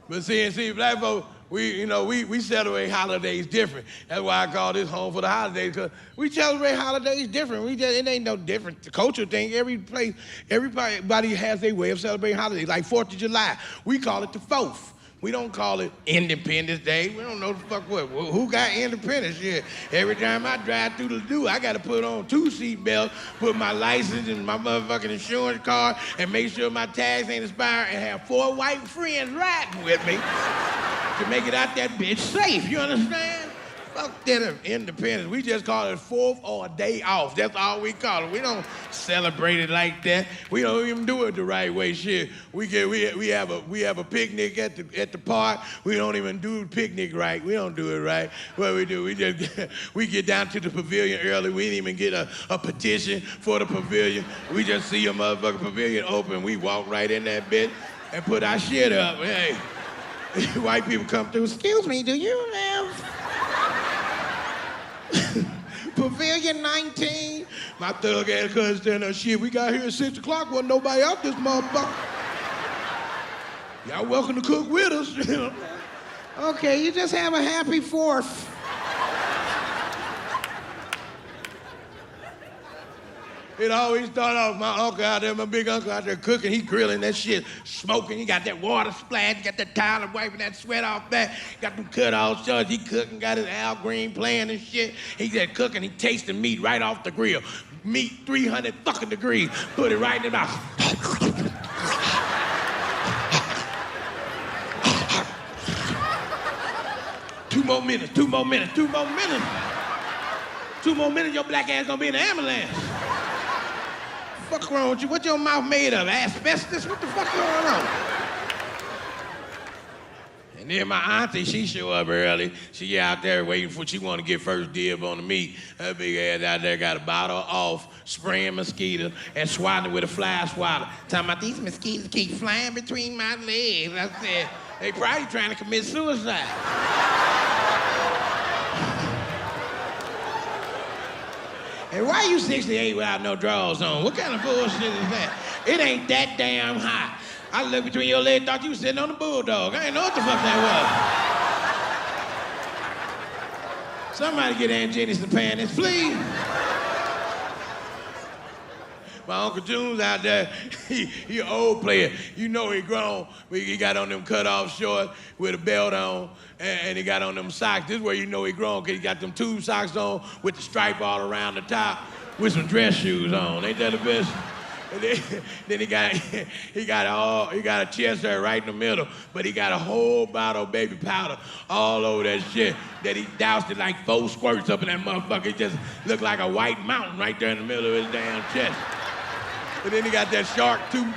But see, black folks, we celebrate holidays different. That's why I call this home for the holidays, because we celebrate holidays different. It ain't no different. The culture thing, everybody has their way of celebrating holidays. Like 4th of July, we call it the 4th. We don't call it Independence Day. We don't know the fuck what. Who got independence here? Every time I drive through the zoo, I got to put on 2 seatbelts, put my license and my motherfucking insurance card, and make sure my tags ain't expired, and have 4 white friends riding with me to make it out that bitch safe. You understand? Fuck that independence. We just call it 4th or a day off. That's all we call it. We don't celebrate it like that. We don't even do it the right way. Shit. We have a picnic at the park. We don't even do the picnic right. We don't do it right. What we do, we get down to the pavilion early. We didn't even get a petition for the pavilion. We just see a motherfucking pavilion open. We walk right in that bitch and put our shit up. Hey, white people come through. Excuse me, do you have Pavilion 19? My thug ass cousin standing there, shit, we got here at 6 o'clock, wasn't nobody out this motherfucker. Y'all welcome to cook with us. Okay, you just have a happy 4th. It always start off, my uncle out there, my big uncle out there cooking, he grilling that shit, smoking, he got that water splash, got that towel wiping that sweat off back, got them cut-off shorts, he cooking, got his Al Green playing and shit. He just cooking, he tasting meat right off the grill. Meat 300 fucking degrees, put it right in the mouth. 2 more minutes, 2 more minutes, 2 more minutes. 2 more minutes, your black ass gonna be in the ambulance. Fuck wrong with you? What your mouth made of? Asbestos? What the fuck going on? And then my auntie, she show up early. She out there waiting for, she want to get first dib on the meat. Her big ass out there got a bottle off, spraying mosquitoes, and swatting it with a fly swatter. Talking about these mosquitoes keep flying between my legs. I said, they probably trying to commit suicide. And why you 68 without no drawers on? What kind of bullshit is that? It ain't that damn hot. I looked between your legs, thought you was sitting on the bulldog. I didn't know what the fuck that was. Somebody get Aunt Jenny some panties, please. My Uncle June's out there, he an old player. You know he grown, but he got on them cut-off shorts with a belt on, and he got on them socks. This is where you know he grown, because he got them tube socks on with the stripe all around the top with some dress shoes on. Ain't that the best? And then he got a chest hair right in the middle, but he got a whole bottle of baby powder all over that shit that he doused it like 4 squirts up in that motherfucker. It just looked like a white mountain right there in the middle of his damn chest. And then he got that shark tooth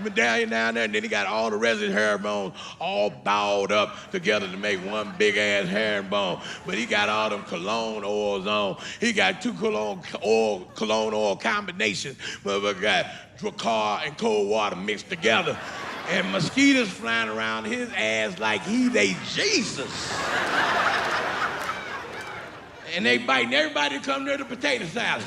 medallion down there, and then he got all the rest of his hairbones all balled up together to make one big ass herringbone. But he got all them cologne oils on. He got 2 cologne oil combinations. Motherfucker got Dracar and cold water mixed together. And mosquitoes flying around his ass like he's a Jesus. And they biting everybody that come near the potato salad.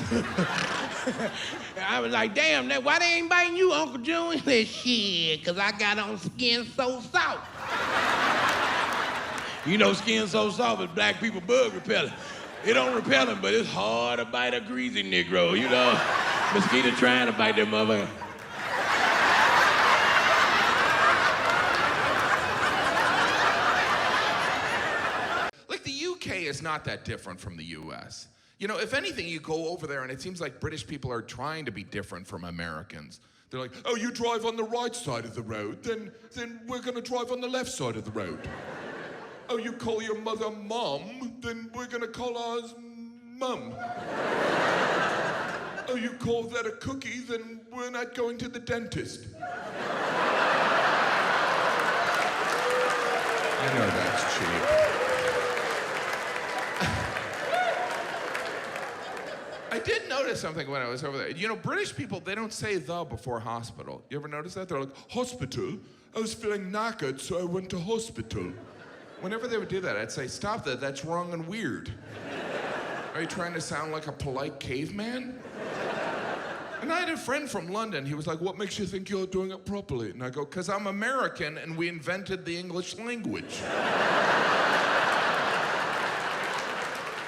I was like, damn, why they ain't biting you, Uncle June? He said, shit, because I got on Skin So Soft. You know Skin So Soft is black people bug repellent. It don't repel them, but it's hard to bite a greasy Negro, you know? Mosquito trying to bite that motherfucker. Like, the UK is not that different from the US. You know, if anything, you go over there and it seems like British people are trying to be different from Americans. They're like, oh, you drive on the right side of the road, then we're gonna drive on the left side of the road. Oh, you call your mother Mum, then we're gonna call ours Mum. Oh, you call that a cookie, then we're not going to the dentist. I know that's cheap. I did notice something when I was over there. You know, British people, they don't say the before hospital. You ever notice that? They're like, hospital? I was feeling knackered, so I went to hospital. Whenever they would do that, I'd say, stop that, that's wrong and weird. Are you trying to sound like a polite caveman? And I had a friend from London. He was like, what makes you think you're doing it properly? And I go, because I'm American and we invented the English language.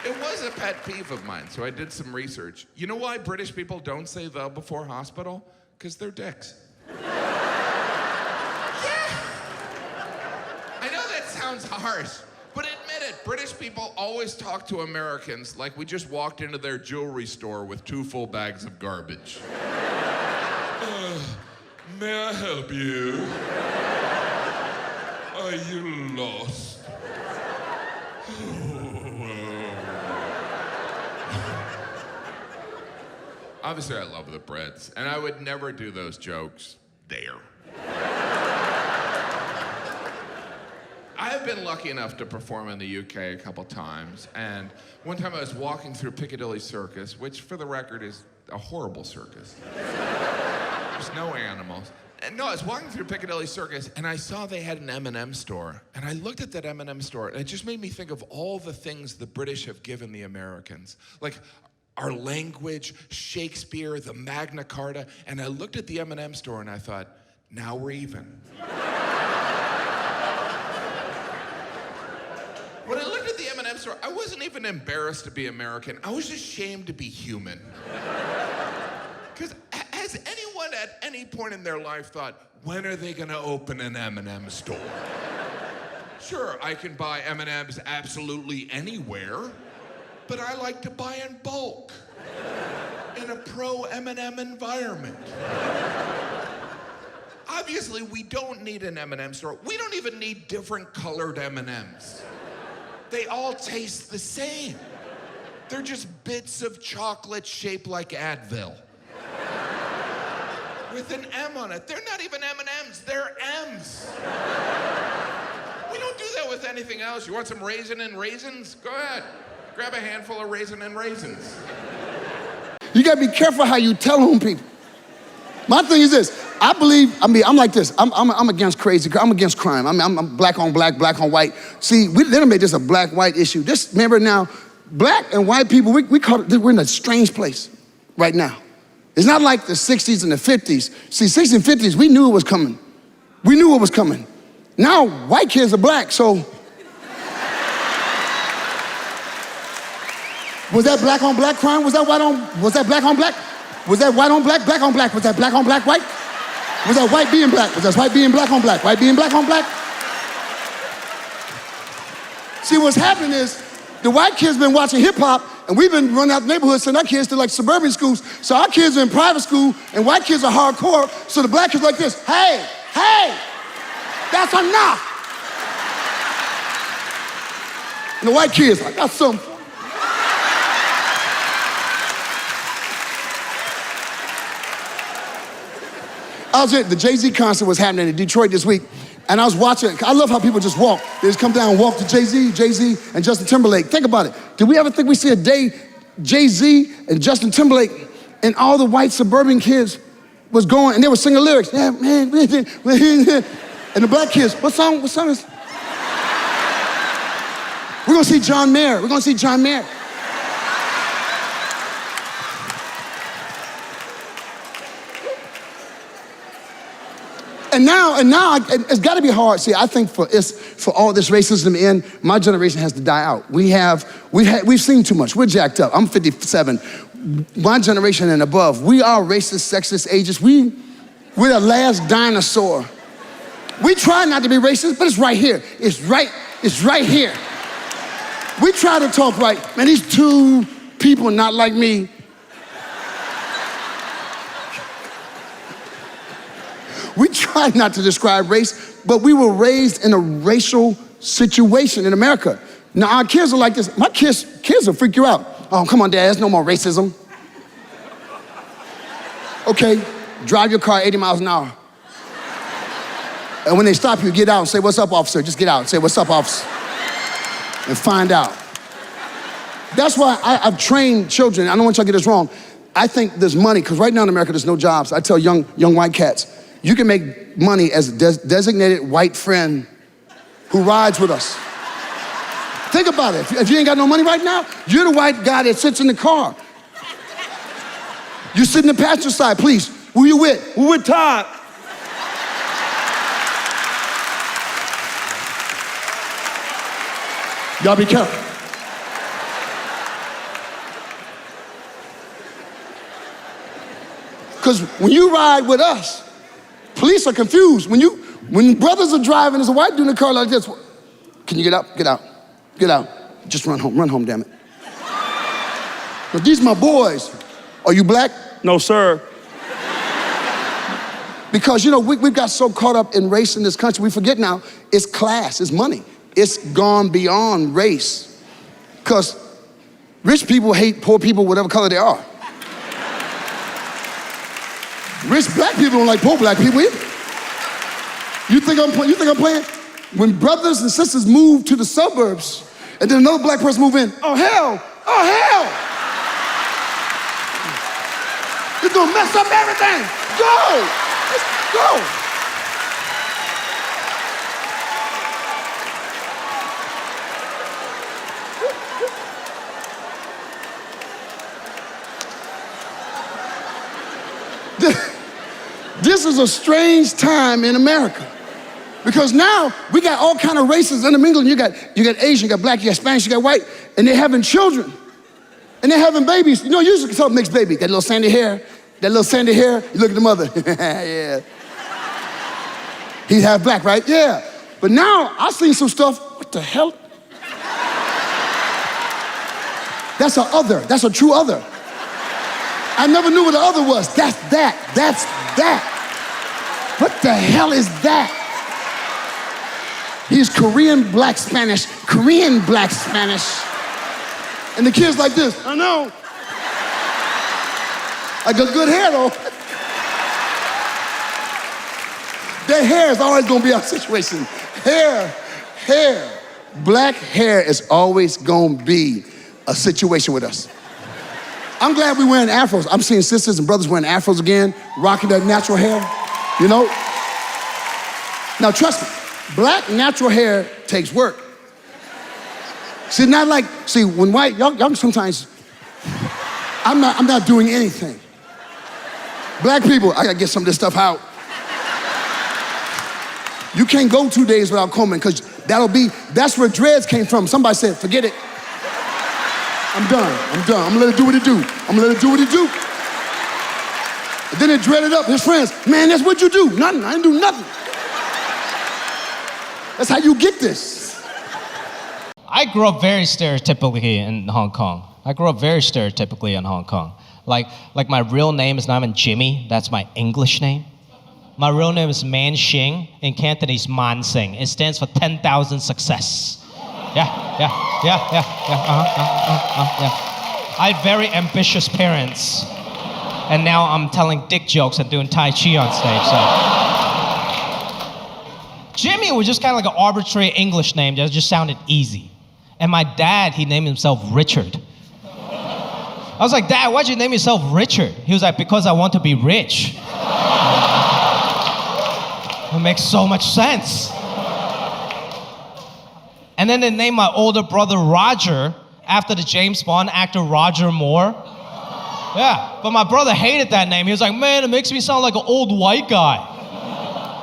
It was a pet peeve of mine, so I did some research. You know why British people don't say "the" before hospital? Because they're dicks. Yeah. I know that sounds harsh, but admit it, British people always talk to Americans like we just walked into their jewelry store with 2 full bags of garbage. May I help you? Are you lost? Obviously, I love the Brits, and I would never do those jokes there. I've been lucky enough to perform in the UK a couple times, and one time I was walking through Piccadilly Circus, which, for the record, is a horrible circus. There's no animals. And no, I was walking through Piccadilly Circus, and I saw they had an M&M store, and I looked at that M&M store, and it just made me think of all the things the British have given the Americans. Like, our language, Shakespeare, the Magna Carta, and I looked at the M&M store and I thought, now we're even. When I looked at the M&M store, I wasn't even embarrassed to be American. I was ashamed to be human. Because has anyone at any point in their life thought, when are they gonna open an M&M store? Sure, I can buy M&Ms absolutely anywhere, but I like to buy in bulk, in a pro-M&M environment. Obviously, we don't need an M&M store. We don't even need different colored M&Ms. They all taste the same. They're just bits of chocolate shaped like Advil. With an M on it. They're not even M&Ms, they're M's. We don't do that with anything else. You want some raisin and raisins? Go ahead. Grab a handful of raisin and raisins. You gotta be careful how you tell on people. My thing is this, I'm like this, I'm against crazy, I'm against crime. I'm black on black, black on white. See, we didn't make this a black-white issue. This, remember now, black and white people, we're in a strange place right now. It's not like the 60s and the 50s. See, 60s and 50s, we knew it was coming. We knew it was coming. Now, white kids are black, so. Was that black on black crime? Was that black on black? Was that white on black on black? Was that black on black white? Was that white being black? Was that white being black on black? White being black on black? See, what's happening is the white kids been watching hip hop and we've been running out the neighborhood sending our kids to like suburban schools. So our kids are in private school and white kids are hardcore. So the black kids are like this, hey, that's enough. And the white kids like, that's something. I was at the Jay-Z concert was happening in Detroit this week, and I was watching it. I love how people just walk. They just come down and walk to Jay-Z and Justin Timberlake. Think about it. Did we ever think we see a day Jay-Z and Justin Timberlake and all the white suburban kids was going, and they were singing lyrics. Yeah, man, and the black kids, what song is? We're gonna see John Mayer. And now it's got to be hard. See, I think for all this racism to end, my generation has to die out. We've seen too much. We're jacked up. I'm 57. My generation and above, we are racist, sexist, ageist. We're the last dinosaur. We try not to be racist, but it's right here. It's right here. We try to talk right. Man, these 2 people not like me. We try not to describe race, but we were raised in a racial situation in America. Now our kids are like this. My kids will freak you out. Oh, come on, Dad, there's no more racism. Okay, drive your car 80 miles an hour. And when they stop you, get out and say, what's up, officer? Just get out and say, what's up, officer? And find out. That's why I've trained children. I don't want y'all to get this wrong. I think there's money, because right now in America, there's no jobs. I tell young white cats, you can make money as a designated white friend who rides with us. Think about it. If you ain't got no money right now, you're the white guy that sits in the car. You sit in the passenger side, please. Who you with? We're with Todd. Y'all be careful. Because when you ride with us, police are confused. When brothers are driving, there's a white dude in the car like this. Can you get out? Get out. Get out. Just run home, damn it. But these are my boys. Are you black? No, sir. Because, we've got so caught up in race in this country, we forget now, it's class, it's money. It's gone beyond race. Because rich people hate poor people, whatever color they are. Rich black people don't like poor black people either. You think I'm playing? When brothers and sisters move to the suburbs, and then another black person move in, oh hell! It's gonna mess up everything. Go! Let's go! This is a strange time in America. Because now we got all kind of races intermingling. You got Asian, you got black, you got Spanish, you got white, and they're having children. And they're having babies. You usually tell mixed baby, that little sandy hair, you look at the mother, yeah. He's half black, right? Yeah. But now I've seen some stuff, what the hell? That's a other, that's a true other. I never knew what the other was. That's that. What the hell is that? He's Korean, black, Spanish, Korean, black, Spanish. And the kid's like this, I know. I got good hair though. Their hair is always gonna be our situation. Hair. Black hair is always gonna be a situation with us. I'm glad we're wearing afros. I'm seeing sisters and brothers wearing afros again, rocking their natural hair, Now trust me, black natural hair takes work. When white, y'all sometimes, I'm not doing anything. Black people, I gotta get some of this stuff out. You can't go 2 days without combing, because that's where dreads came from. Somebody said, forget it. I'm done. I'm gonna let it do what it do. And then they dreaded up, his friends, man, that's what you do. Nothing, I didn't do nothing. That's how you get this. I grew up very stereotypically in Hong Kong. Like my real name is not even Jimmy, that's my English name. My real name is Man Xing, in Cantonese Man Sing. It stands for 10,000 success. Yeah. I had very ambitious parents, and now I'm telling dick jokes and doing Tai Chi on stage, so. Jimmy was just kind of like an arbitrary English name that just sounded easy. And my dad, he named himself Richard. I was like, Dad, why'd you name yourself Richard? He was like, because I want to be rich. It makes so much sense. And then they named my older brother Roger after the James Bond actor Roger Moore. Yeah, but my brother hated that name. He was like, man, it makes me sound like an old white guy.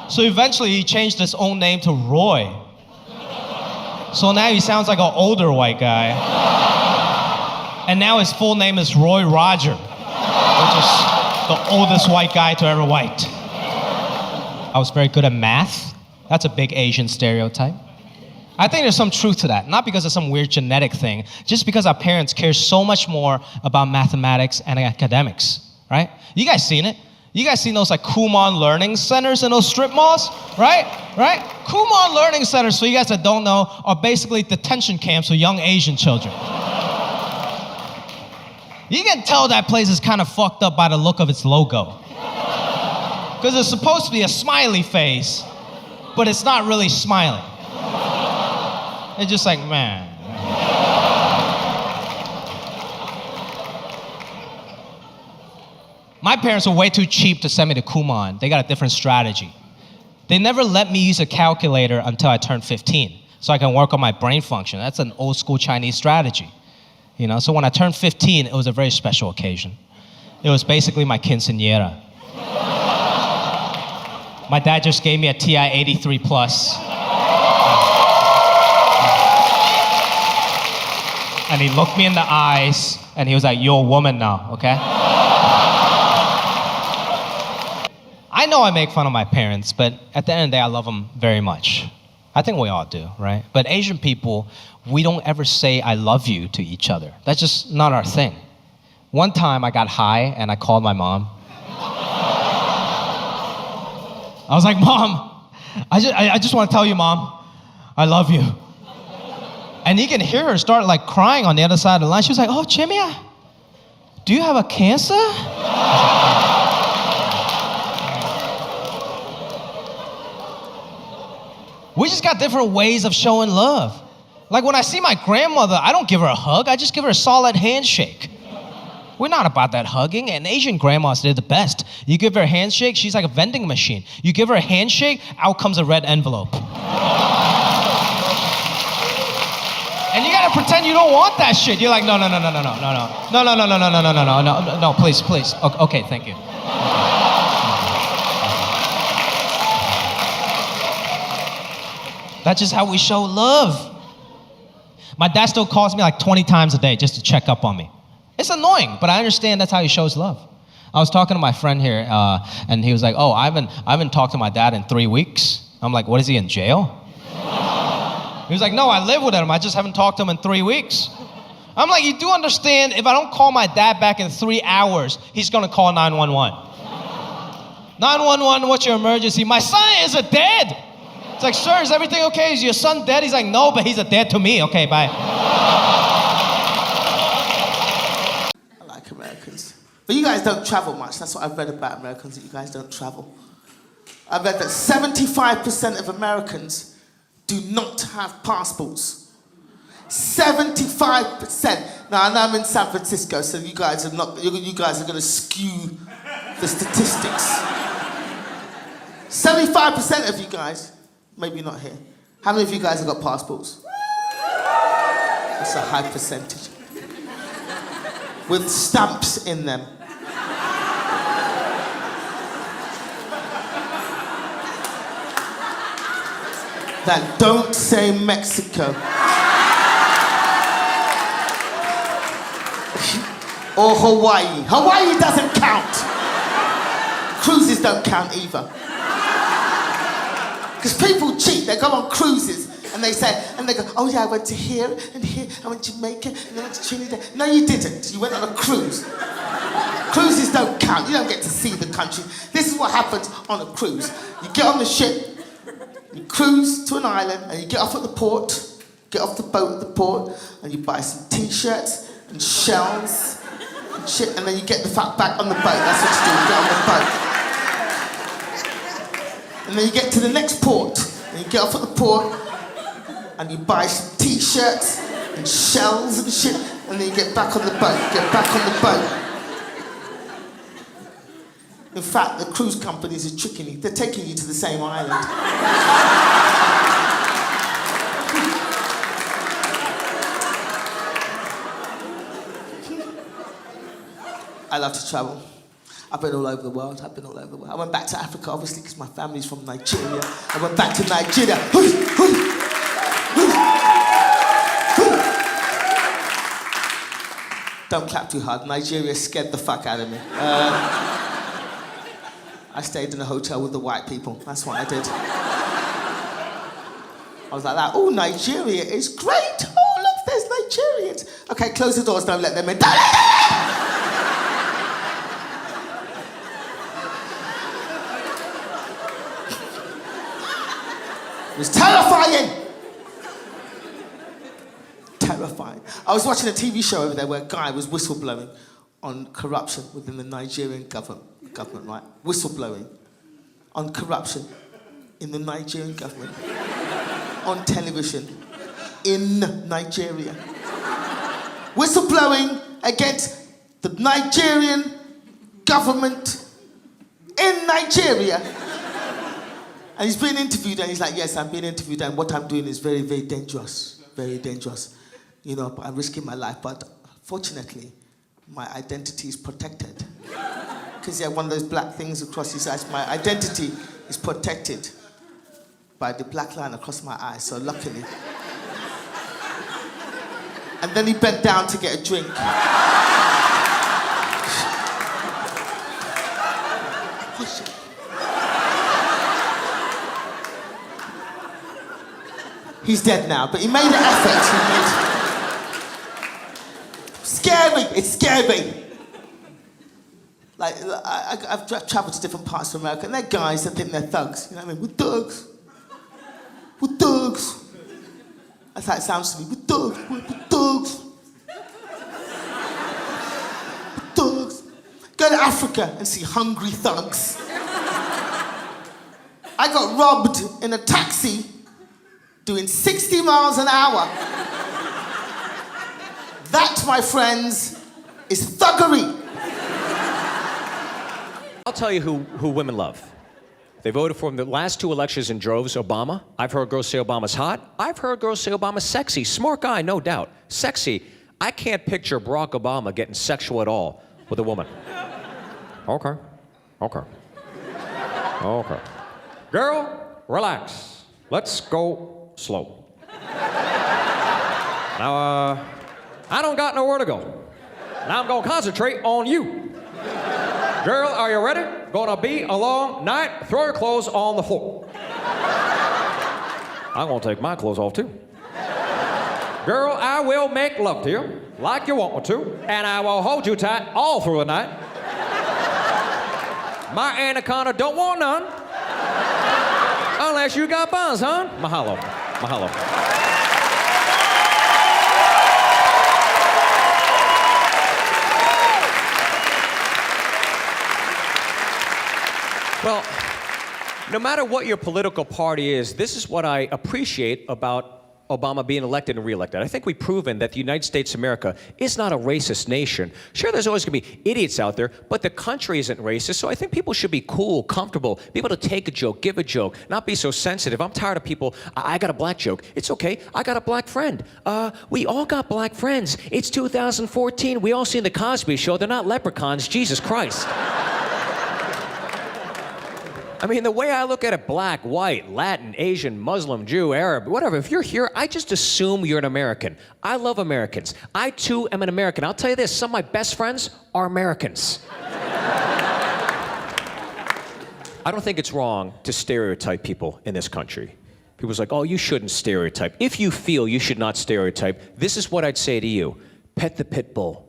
So eventually he changed his own name to Roy. So now he sounds like an older white guy. And now his full name is Roy Roger, which is the oldest white guy to ever white. I was very good at math. That's a big Asian stereotype. I think there's some truth to that, not because of some weird genetic thing, just because our parents care so much more about mathematics and academics, right? You guys seen it? You guys seen those like Kumon learning centers in those strip malls, right? Kumon learning centers, for you guys that don't know, are basically detention camps for young Asian children. You can tell that place is kind of fucked up by the look of its logo. Because it's supposed to be a smiley face, but it's not really smiling. It's just like, man. My parents were way too cheap to send me to Kumon. They got a different strategy. They never let me use a calculator until I turned 15, so I can work on my brain function. That's an old school Chinese strategy. So when I turned 15, it was a very special occasion. It was basically my quinceañera. My dad just gave me a TI 83 Plus. And he looked me in the eyes, and he was like, "You're a woman now, okay?" I know I make fun of my parents, but at the end of the day, I love them very much. I think we all do, right? But Asian people, we don't ever say "I love you" to each other. That's just not our thing. One time I got high and I called my mom. I was like, "Mom, I just want to tell you, Mom, I love you." And you can hear her start like crying on the other side of the line. She was like, "Oh, Chimia, do you have a cancer?" We just got different ways of showing love. Like when I see my grandmother, I don't give her a hug, I just give her a solid handshake. We're not about that hugging, and Asian grandmas, they're the best. You give her a handshake, she's like a vending machine. You give her a handshake, out comes a red envelope. And you gotta pretend you don't want that shit. You're like, no, please. Okay, thank you. That's just how we show love. My dad still calls me like 20 times a day just to check up on me. It's annoying, but I understand that's how he shows love. I was talking to my friend here, and he was like, "Oh, I haven't talked to my dad in 3 weeks." I'm like, "What, is he in jail?" He was like, "No, I live with him. I just haven't talked to him in 3 weeks." I'm like, "You do understand, if I don't call my dad back in 3 hours, he's gonna call 911. 911, what's your emergency? My son is dead. It's like, "Sir, is everything okay? Is your son dead?" He's like, "No, but he's dead to me." Okay, bye. I like Americans. But you guys don't travel much. That's what I've read about Americans, that you guys don't travel. I've read that 75% of Americans do not have passports. 75%. Now, I know I'm in San Francisco, so you guys are going to skew the statistics. 75% of you guys, maybe not here. How many of you guys have got passports? That's a high percentage. With stamps in them. That don't say Mexico. Or Hawaii. Hawaii doesn't count. Cruises don't count either. Because people cheat, they go on cruises and they go, "Oh yeah, I went to here and here, I went to Jamaica and I went to Trinidad." No, you didn't. You went on a cruise. Cruises don't count. You don't get to see the country. This is what happens on a cruise. You get on the ship, you cruise to an island, and you get off at the port, get off the boat at the port, and you buy some t-shirts and shells and shit, and then you get the fat back on the boat. That's what you do, you get on the boat. And then you get to the next port, and you get off at the port, and you buy some t-shirts and shells and shit, and then you get back on the boat, In fact, the cruise companies are tricking you. They're taking you to the same island. I love to travel. I've been all over the world. I went back to Africa, obviously, because my family's from Nigeria. I went back to Nigeria. Don't clap too hard. Nigeria scared the fuck out of me. I stayed in a hotel with the white people. That's what I did. I was like that. "Oh, Nigeria is great. Oh, look, there's Nigerians." Okay, close the doors. Don't let them in. It was terrifying. Terrifying. I was watching a TV show over there where a guy was whistleblowing on corruption within the Nigerian government, right? Whistleblowing on corruption in the Nigerian government on television in Nigeria. Whistleblowing against the Nigerian government in Nigeria. And he's being interviewed, and he's like, "Yes, I'm being interviewed, and what I'm doing is very, very dangerous. Very dangerous. You know, I'm risking my life, but fortunately, my identity is protected." because he had one of those black things across his eyes. My identity is protected by the black line across my eye, so luckily. And then he bent down to get a drink. He's dead now, but he made an effort. Scary, it scared me. Like, I've traveled to different parts of America, and they're guys that think they're thugs. You know what I mean? We're thugs. We're thugs. That's how it sounds to me. We're thugs. We're thugs. We're thugs. Go to Africa and see hungry thugs. I got robbed in a taxi doing 60 miles an hour. That, my friends, is thuggery. I'll tell you who women love. They voted for him the last 2 elections in droves, Obama. I've heard girls say Obama's hot. I've heard girls say Obama's sexy. Smart guy, no doubt. Sexy. I can't picture Barack Obama getting sexual at all with a woman. Okay. Girl, relax. Let's go slow. Now, I don't got nowhere to go. Now I'm gonna concentrate on you. Girl, are you ready? Gonna be a long night. Throw your clothes on the floor. I'm gonna take my clothes off too. Girl, I will make love to you like you want me to, and I will hold you tight all through the night. My anaconda don't want none. Unless you got buns, huh? Mahalo. Well, no matter what your political party is, this is what I appreciate about Obama being elected and reelected. I think we've proven that the United States of America is not a racist nation. Sure, there's always going to be idiots out there, but the country isn't racist, so I think people should be cool, comfortable, be able to take a joke, give a joke, not be so sensitive. I'm tired of people, I got a black joke. It's okay, I got a black friend. We all got black friends. It's 2014. We all seen The Cosby Show. They're not leprechauns, Jesus Christ. I mean, the way I look at it, black, white, Latin, Asian, Muslim, Jew, Arab, whatever, if you're here, I just assume you're an American. I love Americans. I, too, am an American. I'll tell you this, some of my best friends are Americans. I don't think it's wrong to stereotype people in this country. People's like, oh, you shouldn't stereotype. If you feel you should not stereotype, this is what I'd say to you. Pet the pit bull.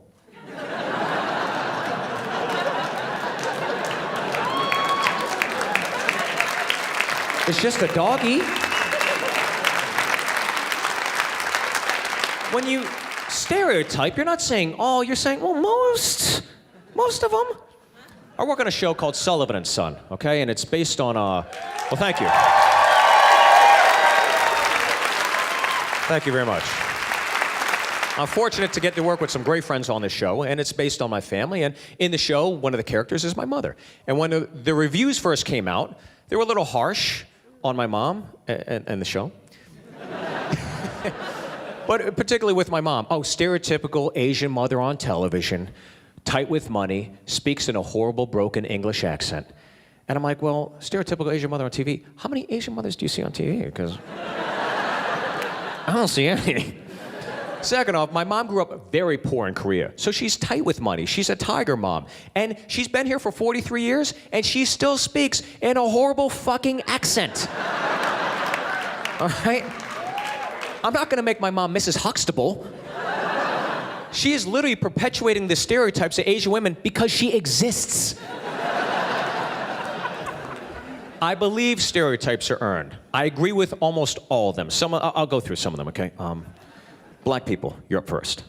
It's just a doggy. When you stereotype, you're not saying, oh, you're saying, well, most of them. I work on a show called Sullivan and Son, okay? And it's based on, well, thank you. Thank you very much. I'm fortunate to get to work with some great friends on this show, and it's based on my family. And in the show, one of the characters is my mother. And when the reviews first came out, they were a little harsh on my mom and the show. But particularly with my mom. Oh, stereotypical Asian mother on television, tight with money, speaks in a horrible broken English accent. And I'm like, well, stereotypical Asian mother on TV, how many Asian mothers do you see on TV? Because I don't see any. Second off, my mom grew up very poor in Korea, so she's tight with money. She's a tiger mom. And she's been here for 43 years, and she still speaks in a horrible fucking accent. All right? I'm not gonna make my mom Mrs. Huxtable. She is literally perpetuating the stereotypes of Asian women because she exists. I believe stereotypes are earned. I agree with almost all of them. I'll go through some of them, okay? Black people, you're up first.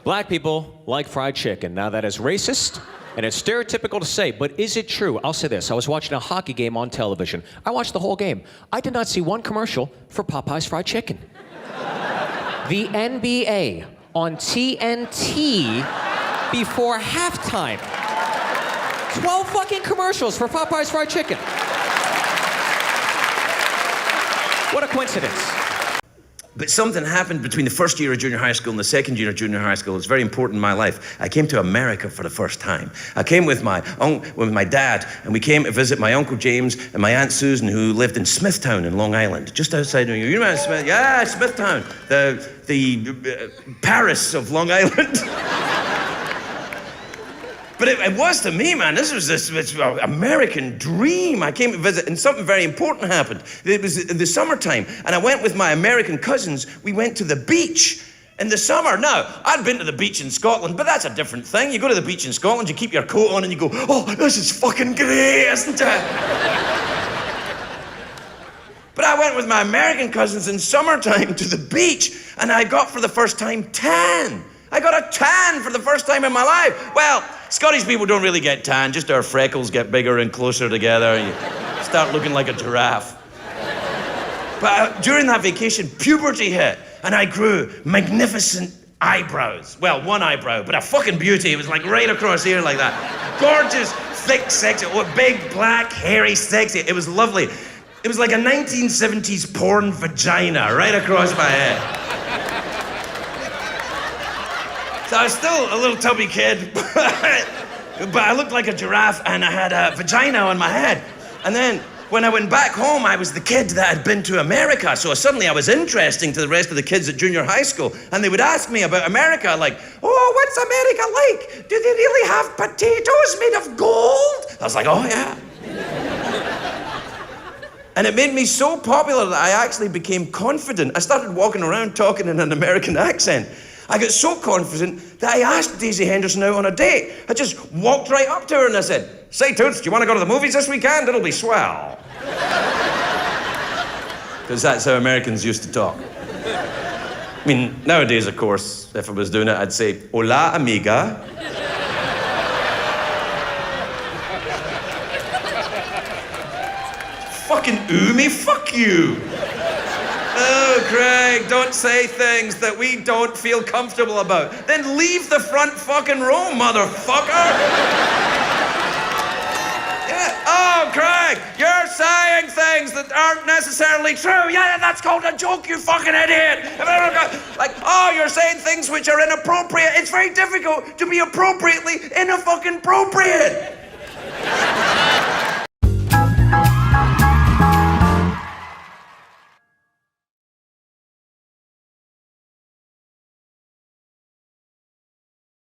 Black people like fried chicken. Now that is racist, and it's stereotypical to say, but is it true? I'll say this, I was watching a hockey game on television. I watched the whole game. I did not see one commercial for Popeye's fried chicken. The NBA on TNT before halftime. 12 fucking commercials for Popeye's fried chicken. What a coincidence. But something happened between the first year of junior high school and the second year of junior high school. It was very important in my life. I came to America for the first time. I came with my dad, and we came to visit my Uncle James and my Aunt Susan, who lived in Smithtown in Long Island, just outside New York. You know Smith? Yeah, Smithtown, the Paris of Long Island. But it was to me, man. This was this American dream. I came to visit, and something very important happened. It was the summertime, and I went with my American cousins. We went to the beach in the summer. Now, I'd been to the beach in Scotland, but that's a different thing. You go to the beach in Scotland, you keep your coat on, and you go, oh, this is fucking great, isn't it? But I went with my American cousins in summertime to the beach, and I got for the first time tan. I got a tan for the first time in my life. Well, Scottish people don't really get tan, just our freckles get bigger and closer together, and you start looking like a giraffe. But during that vacation, puberty hit, and I grew magnificent eyebrows. Well, one eyebrow, but a fucking beauty. It was like right across here like that. Gorgeous, thick, sexy, big, black, hairy, sexy. It was lovely. It was like a 1970s porn vagina right across my head. So I was still a little tubby kid, but I looked like a giraffe and I had a vagina on my head. And then when I went back home, I was the kid that had been to America. So suddenly I was interesting to the rest of the kids at junior high school. And they would ask me about America, like, oh, what's America like? Do they really have potatoes made of gold? I was like, oh, yeah. And it made me so popular that I actually became confident. I started walking around talking in an American accent. I got so confident that I asked Daisy Henderson out on a date. I just walked right up to her and I said, say, Toots, do you want to go to the movies this weekend? It'll be swell. Because that's how Americans used to talk. I mean, nowadays, of course, if I was doing it, I'd say, hola, amiga. Fucking me, fuck you. Oh, Craig, don't say things that we don't feel comfortable about. Then leave the front fucking row, motherfucker. Yeah. Oh, Craig, you're saying things that aren't necessarily true. Yeah, that's called a joke, you fucking idiot. Like, oh, you're saying things which are inappropriate. It's very difficult to be appropriately in-a-fucking-appropriate.